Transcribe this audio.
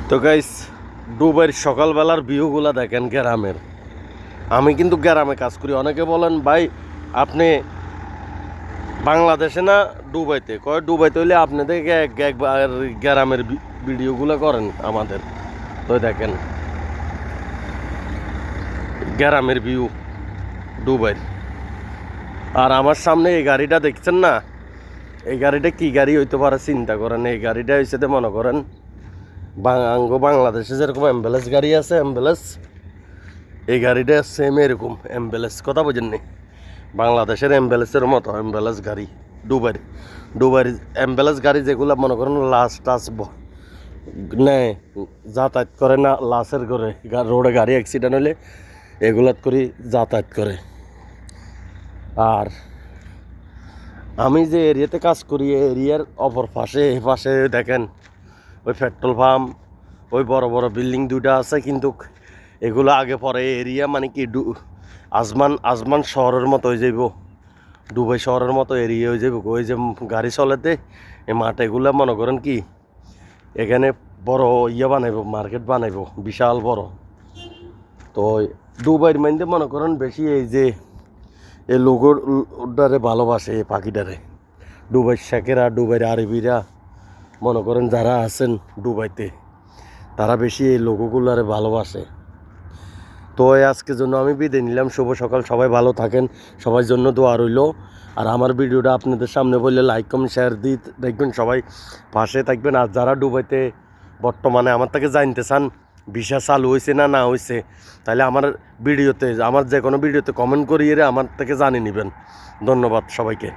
তো গাইস, দুবাইয়ের সকালবেলার ভিউগুলা দেখেন গ্রামের। আমি কিন্তু গ্রামে কাজ করি। অনেকে বলেন ভাই আপনি বাংলাদেশে না দুবাইতে, কয় দুবাইতে হইলে আপনাদের একবার গ্রামের ভিডিওগুলো করেন আমাদের। তো দেখেন গ্রামের ভিউ দুবাইয়ের। আর আমার সামনে এই গাড়িটা দেখছেন না, এই গাড়িটা কি গাড়ি হইতে পারে চিন্তা করেন। এই গাড়িটা হইছে মনে করেন বাংলাদেশে যেরকম অ্যাম্বুলেন্স গাড়ি আছে, অ্যাম্বুলেন্স, এই গাড়িটা সেম এরকম অ্যাম্বুলেন্স। কথা বোঝেননি? বাংলাদেশের অ্যাম্বুলেন্সের মতো অ্যাম্বুলেন্স গাড়ি দুবাইয়ের অ্যাম্বুলেন্স গাড়ি যেগুলো মনে করেন লাশ টাস নেয়, যাতায়াত করে না লাশের করে, রোডে গাড়ি অ্যাক্সিডেন্ট হলে এগুলাত করে যাতায়াত করে। আর আমি যে এরিয়াতে কাজ করি, এরিয়ার অপর পাশে এই পাশে দেখেন ওই পেট্রোল পাম্প, ওই বড় বড় বিল্ডিং দুইটা আছে, কিন্তু এগুলো আগে পরে এরিয়া মানে কি আজমান শহরের মতো হয়ে যাইব, দুবাই শহরের মতো এরিয়া হয়ে যাইব। ওই যে গাড়ি চলেতে এই মাঠেগুলো মনে করেন কি এখানে বড় বানাইব, মার্কেট বানাইব বিশাল বড়। তো দুবাইয়ের মাইন্ডে মনে করেন বেশি এই যে এই লোগোটারে ভালোবাসে, এই পাখিটারে। দুবাইয়ের শেখেরা, দুবাইয়ের আরবিরা মনে করেন যারা আছেন দুবাইতে, তারা বেশি এই লোগোগুলারে ভালোবাসে। তো আজকের জন্য আমি বিদায় নিলাম। শুভ সকাল, সবাই ভালো থাকেন, সবার জন্য দোয়া রইল। আর আমার ভিডিওটা আপনাদের সামনে বললে লাইক কমেন্ট শেয়ার দিয়ে দেখবেন, সবাই পাশে থাকবেন। আর যারা দুবাইতে বর্তমানে আমার থেকে জানতে চান ভিসা চালু হয়েছে না না হয়েছে, তাহলে আমার ভিডিওতে, আমার যে কোনো ভিডিওতে কমেন্ট করিয়ে আমার থেকে জানিয়ে নেবেন। ধন্যবাদ সবাইকে।